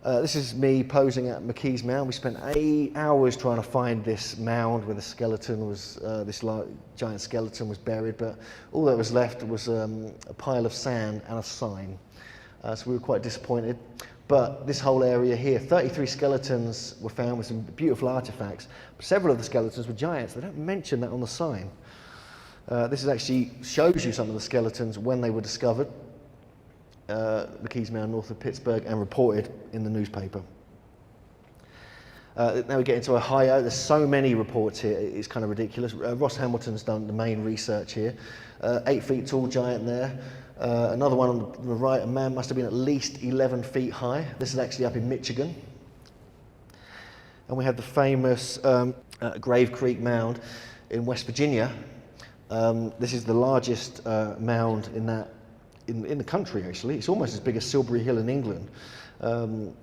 This is me posing at McKee's Mound. We spent 8 hours trying to find this mound where the skeleton was, this giant skeleton was buried, but all that was left was a pile of sand and a sign. So we were quite disappointed. But this whole area here, 33 skeletons were found with some beautiful artifacts. Several of the skeletons were giants. They don't mention that on the sign. This actually shows you some of the skeletons when they were discovered. McKee's Mound north of Pittsburgh, and reported in the newspaper. Now we get into Ohio. There's so many reports here, it's kind of ridiculous. Ross Hamilton's done the main research here. 8 feet tall giant there. Another one on the right, a man must have been at least 11 feet high. This is actually up in Michigan. And we have the famous Grave Creek Mound in West Virginia. This is the largest mound in the country, actually. It's almost as big as Silbury Hill in England.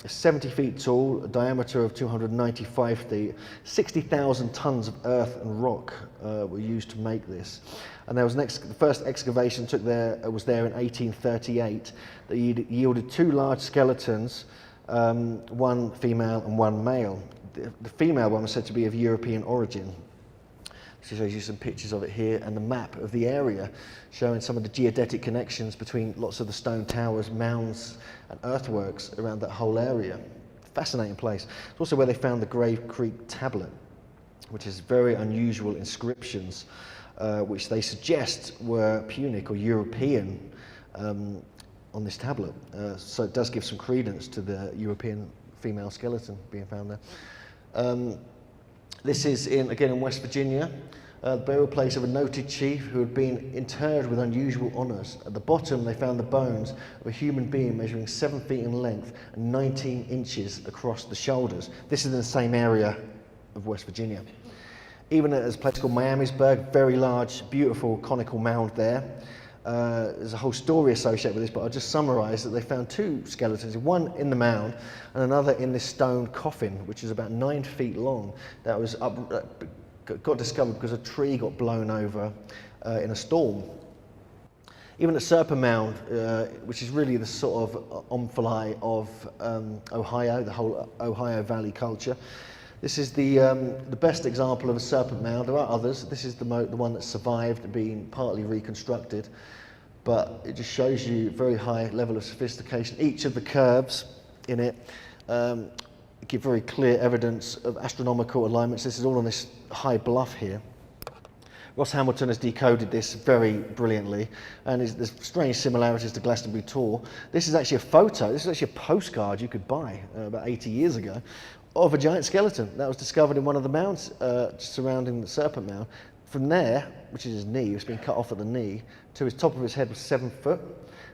70 feet tall, a diameter of 295 feet, 60,000 tons of earth and rock were used to make this. And there was the first excavation was there in 1838 that yielded 2 large skeletons, one female and one male. The female one was said to be of European origin. She shows you some pictures of it here and the map of the area showing some of the geodetic connections between lots of the stone towers, mounds and earthworks around that whole area. Fascinating place. It's also where they found the Grave Creek tablet, which is very unusual inscriptions which they suggest were Punic or European on this tablet. So it does give some credence to the European female skeleton being found there. This is again in West Virginia, the burial place of a noted chief who had been interred with unusual honours. At the bottom they found the bones of a human being measuring 7 feet in length and 19 inches across the shoulders. This is in the same area of West Virginia. Even at a place called Miamisburg, very large, beautiful conical mound there. There's a whole story associated with this, but I'll just summarise that they found 2 skeletons, one in the mound and another in this stone coffin, which is about 9 feet long. That was got discovered because a tree got blown over in a storm. Even at Serpent Mound, which is really the sort of omphale of Ohio, the whole Ohio Valley culture. This is the best example of a serpent mound. There are others. This is the one that survived and being partly reconstructed, but it just shows you a very high level of sophistication. Each of the curves in it give very clear evidence of astronomical alignments. This is all on this high bluff here. Ross Hamilton has decoded this very brilliantly, and there's strange similarities to Glastonbury Tor. This is actually a photo, this is actually a postcard you could buy about 80 years ago of a giant skeleton that was discovered in one of the mounds surrounding the Serpent Mound. From there, which is his knee, it's been cut off at the knee, to his top of his head was 7 foot.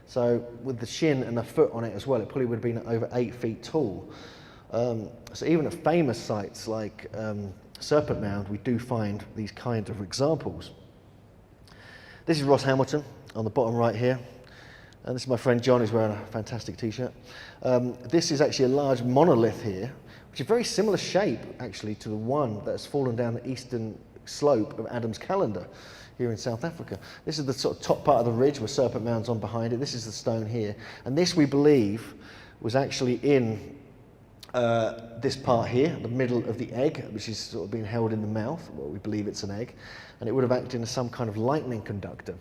So with the shin and the foot on it as well, it probably would have been over 8 feet tall. So even at famous sites like Serpent Mound, we do find these kinds of examples. This is Ross Hamilton on the bottom right here. And this is my friend John, who's wearing a fantastic t-shirt. This is actually a large monolith here, which is a very similar shape actually to the one that's fallen down the eastern slope of Adam's Calendar here in South Africa. This is the sort of top part of the ridge with Serpent Mound's on behind it. This is the stone here. And this, we believe, was actually in this part here, the middle of the egg, which is sort of being held in the mouth. Well, we believe it's an egg. And it would have acted as some kind of lightning conductor.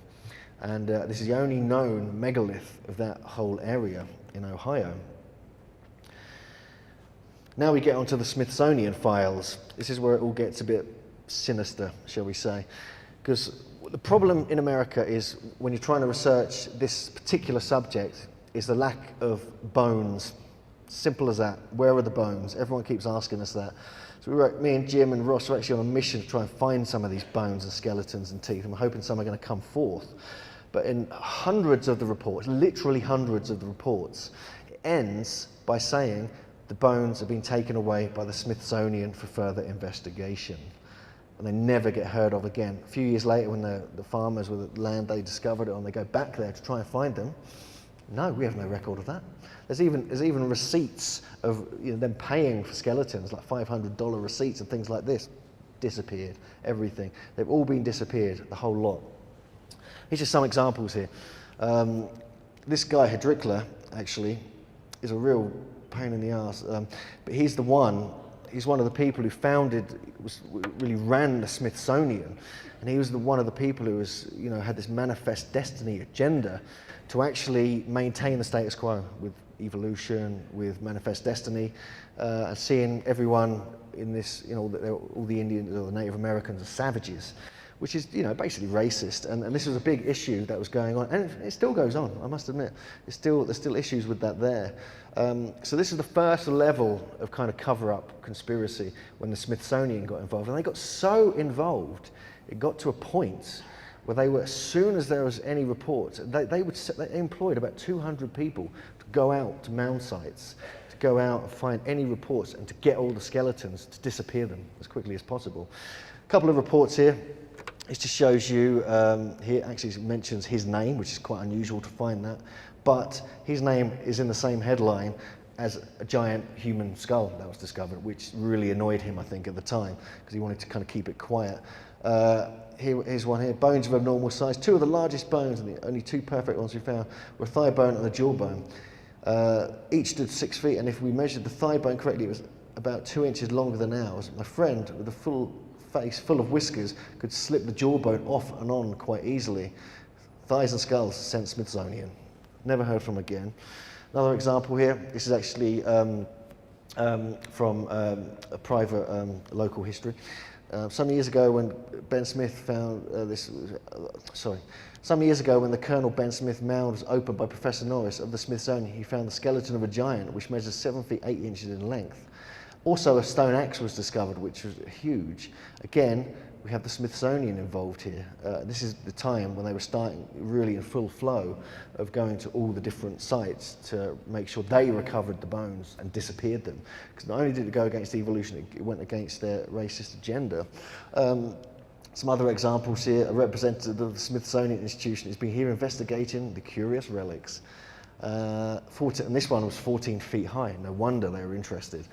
And this is the only known megalith of that whole area in Ohio. Now we get onto the Smithsonian files. This is where it all gets a bit sinister, shall we say. Because the problem in America is when you're trying to research this particular subject is the lack of bones. Simple as that. Where are the bones? Everyone keeps asking us that. So me and Jim and Ross are actually on a mission to try and find some of these bones and skeletons and teeth, and we're hoping some are going to come forth. But in hundreds of the reports, literally hundreds of the reports, it ends by saying the bones have been taken away by the Smithsonian for further investigation. And they never get heard of again. A few years later, when the farmers with the land, they discovered it, and they go back there to try and find them, no, we have no record of that. There's even receipts of them paying for skeletons, like $500 receipts and things like this. Disappeared, everything. They've all been disappeared, the whole lot. Here's just some examples here. This guy, Hedrickler, actually, is a real pain in the ass. But he's one of the people who really ran the Smithsonian. And he was one of the people who had this manifest destiny agenda to actually maintain the status quo with evolution, with manifest destiny, and seeing everyone in this, all the Indians or the Native Americans as savages, which is, you know, basically racist. And this was a big issue that was going on, and it still goes on, I must admit. There's still issues with that there. So this is the first level of kind of cover-up conspiracy when the Smithsonian got involved. And they got so involved, it got to a point where they were, as soon as there was any reports, they employed about 200 people to go out to mound sites, to go out and find any reports and to get all the skeletons, to disappear them as quickly as possible. A couple of reports here. It just shows you, here actually mentions his name, which is quite unusual to find that, but his name is in the same headline as a giant human skull that was discovered, which really annoyed him, I think, at the time, because he wanted to kind of keep it quiet. Here's one here, bones of abnormal size. Two of the largest bones, and the only two perfect ones we found, were a thigh bone and a jawbone. Each stood 6 feet, and if we measured the thigh bone correctly, it was about 2 inches longer than ours. My friend, with a full face full of whiskers, could slip the jawbone off and on quite easily. Thighs and skulls sent Smithsonian. Never heard from again. Another example here, this is actually from a private local history. Some years ago when Ben Smith found some years ago when the Colonel Ben Smith mound was opened by Professor Norris of the Smithsonian, he found the skeleton of a giant which measures 7 feet 8 inches in length. Also a stone axe was discovered, which was huge. Again, we have the Smithsonian involved here. This is the time when they were starting really in full flow of going to all the different sites to make sure they recovered the bones and disappeared them. Because not only did it go against evolution, it went against their racist agenda. Some other examples here, a representative of the Smithsonian Institution has been here investigating the curious relics. And this one was 14 feet high, no wonder they were interested.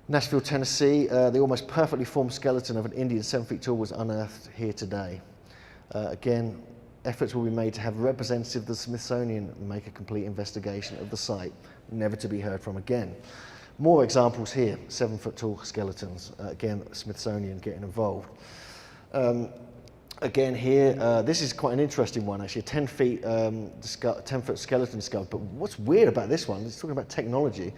Nashville, Tennessee, the almost perfectly formed skeleton of an Indian 7 feet tall was unearthed here today. Again, efforts will be made to have a representative of the Smithsonian make a complete investigation of the site, never to be heard from again. More examples here, 7 foot tall skeletons, again, Smithsonian getting involved. Again here, this is quite an interesting one actually, a 10 foot skeleton discovered, but what's weird about this one, it's talking about technology.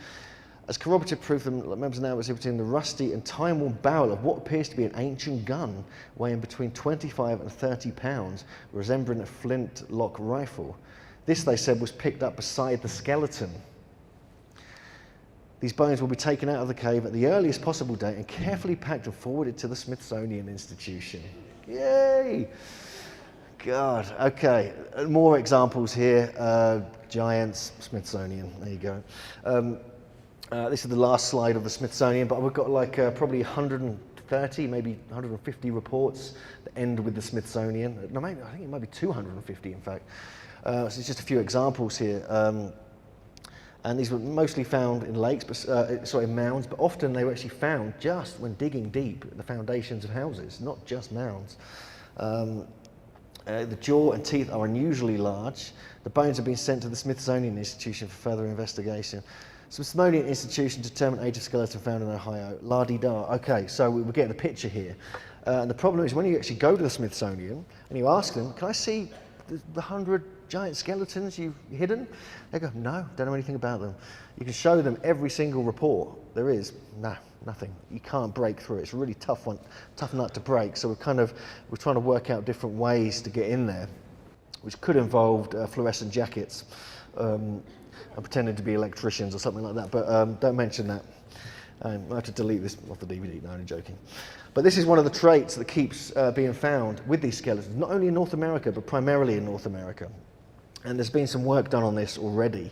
As corroborative proof, the members now was exhibiting the rusty and time-worn barrel of what appears to be an ancient gun weighing between 25 and 30 pounds, resembling a flintlock rifle. This, they said, was picked up beside the skeleton. These bones will be taken out of the cave at the earliest possible date and carefully packed and forwarded to the Smithsonian Institution. Yay! God, okay, more examples here. Giants, Smithsonian, there you go. This is the last slide of the Smithsonian, but we've got like probably 130, maybe 150 reports that end with the Smithsonian. No, maybe, I think it might be 250 in fact. So it's just a few examples here. And these were mostly found in lakes, in mounds, but often they were actually found just when digging deep at the foundations of houses, not just mounds. The jaw and teeth are unusually large. The bones have been sent to the Smithsonian Institution for further investigation. Smithsonian Institution determined age of skeleton found in Ohio. La-di-da. Okay, so we're getting the picture here. And the problem is when you actually go to the Smithsonian and you ask them, can I see the 100 giant skeletons you've hidden? They go, no, don't know anything about them. You can show them every single report there is. No, nothing. You can't break through it. It's a really tough nut to break. So we're trying to work out different ways to get in there, which could involve fluorescent jackets. I'm pretending to be electricians or something like that, but don't mention that. I have to delete this off the DVD, no, I'm joking. But this is one of the traits that keeps being found with these skeletons, not only in North America, but primarily in North America. And there's been some work done on this already.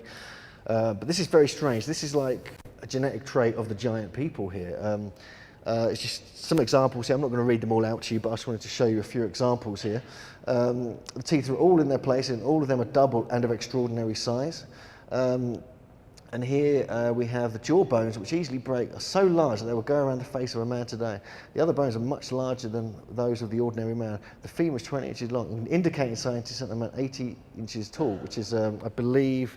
But this is very strange. This is like a genetic trait of the giant people here. It's just some examples here. I'm not going to read them all out to you, but I just wanted to show you a few examples here. The teeth are all in their place, and all of them are double and of extraordinary size. And here we have the jaw bones, which easily break, are so large that they will go around the face of a man today. The other bones are much larger than those of the ordinary man. The femur is 20 inches long, indicating scientists that they're about 80 inches tall, which is, I believe,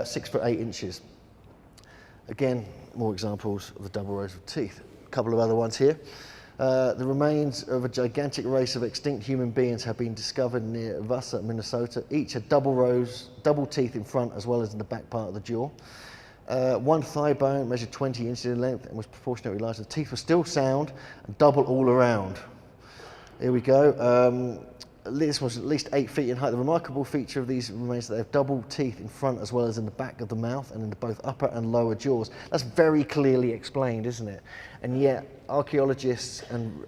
6 foot 8 inches. Again, more examples of the double rows of teeth. A couple of other ones here. The remains of a gigantic race of extinct human beings have been discovered near Vassar, Minnesota. Each had double teeth in front as well as in the back part of the jaw. One thigh bone measured 20 inches in length and was proportionately larger. The teeth were still sound and double all around. Here we go. This was at least 8 feet in height. The remarkable feature of these remains that they have double teeth in front as well as in the back of the mouth and in both upper and lower jaws. That's very clearly explained, isn't it? And yet archaeologists and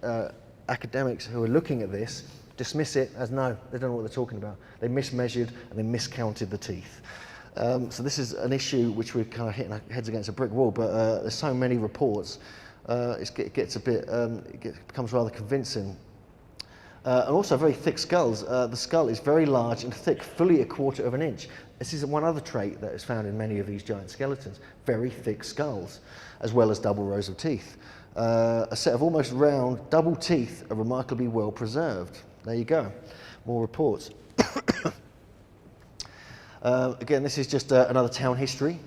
academics who are looking at this dismiss it as no, they don't know what they're talking about. They mismeasured and they miscounted the teeth. So this is an issue which we're kind of hitting our heads against a brick wall, but there's so many reports, it becomes rather convincing. And also very thick skulls. The skull is very large and thick, fully 1/4 of an inch. This is one other trait that is found in many of these giant skeletons, very thick skulls, as well as double rows of teeth. A set of almost round double teeth are remarkably well preserved. There you go, more reports. Again, this is just another town history,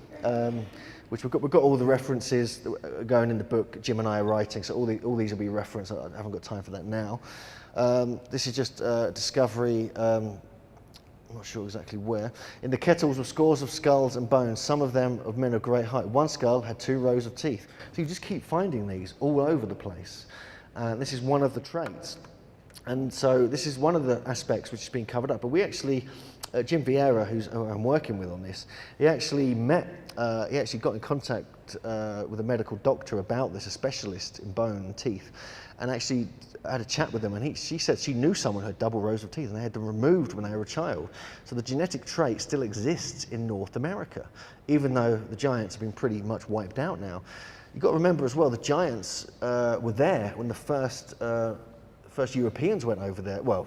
which we've got all the references going in the book Jim and I are writing, so all these will be referenced. I haven't got time for that now. This is just a discovery, I'm not sure exactly where. In the kettles were scores of skulls and bones, some of them of men of great height. One skull had 2 rows of teeth. So you just keep finding these all over the place. And this is one of the traits. And so this is one of the aspects which has been covered up. But we actually, Jim Vieira, who I'm working with on this, he actually got in contact with a medical doctor about this, a specialist in bone and teeth, and actually had a chat with them, and she said she knew someone who had double rows of teeth and they had them removed when they were a child. So the genetic trait still exists in North America, even though the giants have been pretty much wiped out now. You've got to remember as well, the giants were there when the first Europeans went over there, well,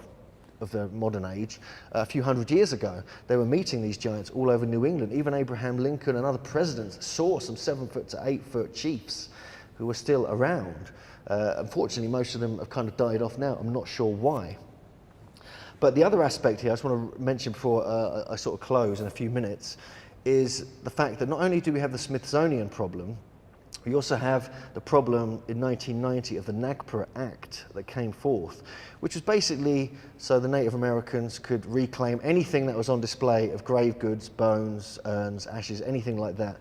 of the modern age, a few hundred years ago. They were meeting these giants all over New England. Even Abraham Lincoln and other presidents saw some 7-foot to 8-foot chiefs who were still around. Unfortunately, most of them have kind of died off now. I'm not sure why. But the other aspect here I just want to mention before I sort of close in a few minutes is the fact that not only do we have the Smithsonian problem, we also have the problem in 1990 of the NAGPRA Act that came forth, which was basically so the Native Americans could reclaim anything that was on display of grave goods, bones, urns, ashes, anything like that,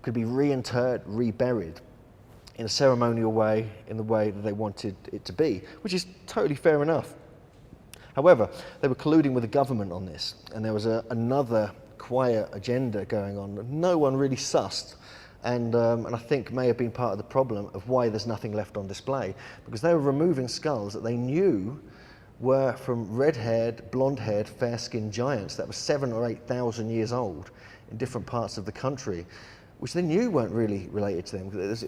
could be reinterred, reburied in a ceremonial way, in the way that they wanted it to be, which is totally fair enough. However, they were colluding with the government on this, and there was another quiet agenda going on that no one really sussed. And I think may have been part of the problem of why there's nothing left on display, because they were removing skulls that they knew were from red-haired, blonde-haired, fair-skinned giants that were 7,000 or 8,000 years old in different parts of the country, which they knew weren't really related to them. There's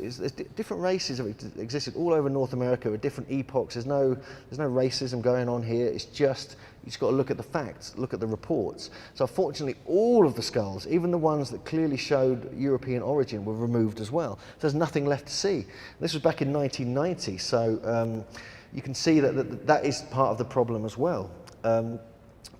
different races that existed all over North America at different epochs. There's no racism going on here. It's just, you just got to look at the facts, look at the reports. So unfortunately, all of the skulls, even the ones that clearly showed European origin, were removed as well. So there's nothing left to see. This was back in 1990, so you can see that is part of the problem as well.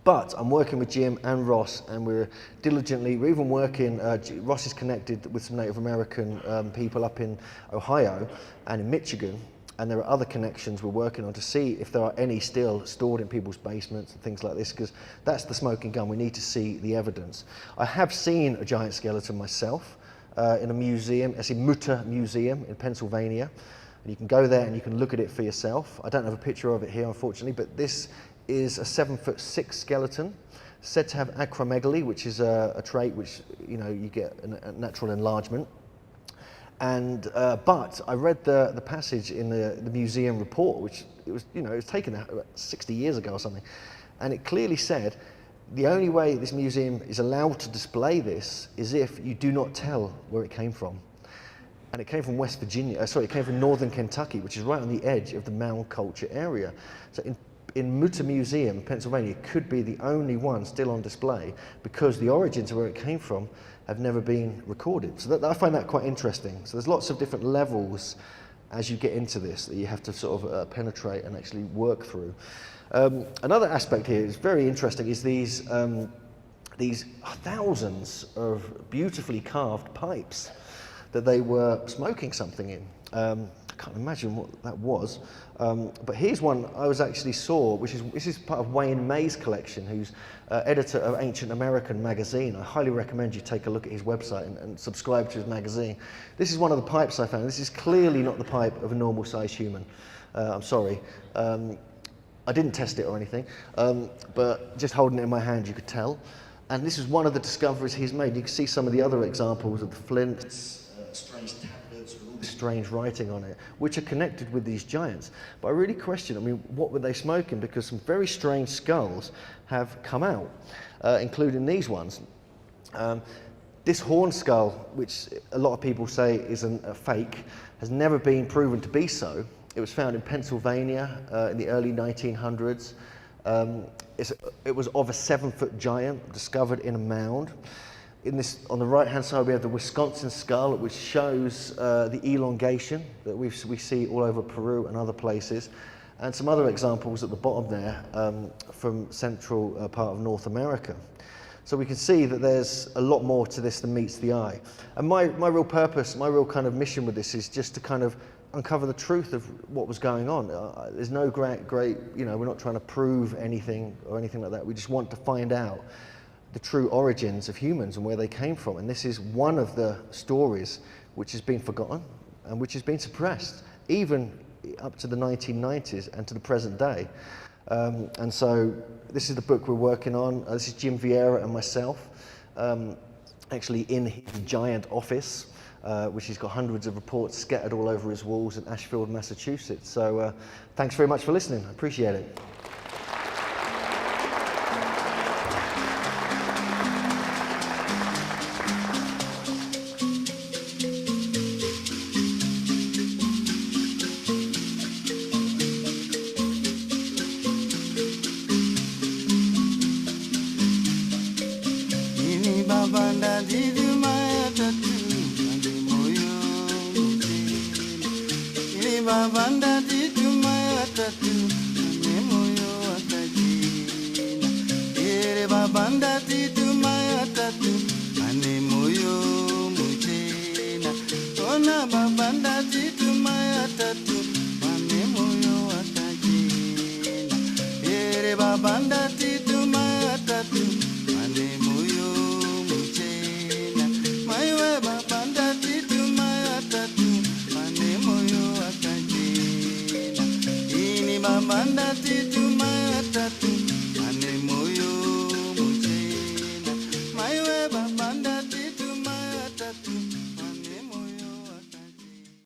But I'm working with Jim and Ross, and we're even working, Ross is connected with some Native American people up in Ohio and in Michigan, and there are other connections we're working on to see if there are any still stored in people's basements and things like this, because that's the smoking gun. We need to see the evidence. I have seen a giant skeleton myself in a museum, it's in Mutter Museum in Pennsylvania, and you can go there and you can look at it for yourself. I don't have a picture of it here, unfortunately, but this is a 7'6" skeleton, said to have acromegaly, which is a trait which you get a natural enlargement. And but I read the passage in the museum report, which it was taken about 60 years ago or something, and it clearly said the only way this museum is allowed to display this is if you do not tell where it came from. And it came from West Virginia. It came from northern Kentucky, which is right on the edge of the mound culture area. So in Mutter Museum, Pennsylvania, could be the only one still on display because the origins of where it came from have never been recorded. So I find that quite interesting. So there's lots of different levels as you get into this that you have to sort of penetrate and actually work through. Another aspect here is very interesting is these thousands of beautifully carved pipes that they were smoking something in. I can't imagine what that was, but here's one I actually saw, this is part of Wayne May's collection, who's editor of Ancient American magazine. I highly recommend you take a look at his website and subscribe to his magazine. This is one of the pipes I found. This is clearly not the pipe of a normal sized human. I'm sorry. I didn't test it or anything, but just holding it in my hand, you could tell. And this is one of the discoveries he's made. You can see some of the other examples of the flints, strange tablets with all this strange writing on it, which are connected with these giants. But I really question, I mean, what were they smoking? Because some very strange skulls have come out, including these ones. This horn skull, which a lot of people say is a fake, has never been proven to be so. It was found in Pennsylvania in the early 1900s. It was of a 7-foot giant discovered in a mound. On the right-hand side, we have the Wisconsin skull, which shows the elongation that we see all over Peru and other places, and some other examples at the bottom there from central part of North America. So we can see that there's a lot more to this than meets the eye. And my real purpose, my real kind of mission with this is just to kind of uncover the truth of what was going on. There's no great, you know, we're not trying to prove anything or anything like that. We just want to find out the true origins of humans and where they came from. And this is one of the stories which has been forgotten and which has been suppressed, even up to the 1990s and to the present day. And so this is the book we're working on. This is Jim Vieira and myself, actually in his giant office, which he's got hundreds of reports scattered all over his walls in Ashfield, Massachusetts. So thanks very much for listening. I appreciate it. Babanda di tumaya tatu, ane moyo akajina. Ere babanda di tumaya tatu, ane moyo mujina. Ona babanda di tumaya tatu, ane moyo akajina. Ere babanda di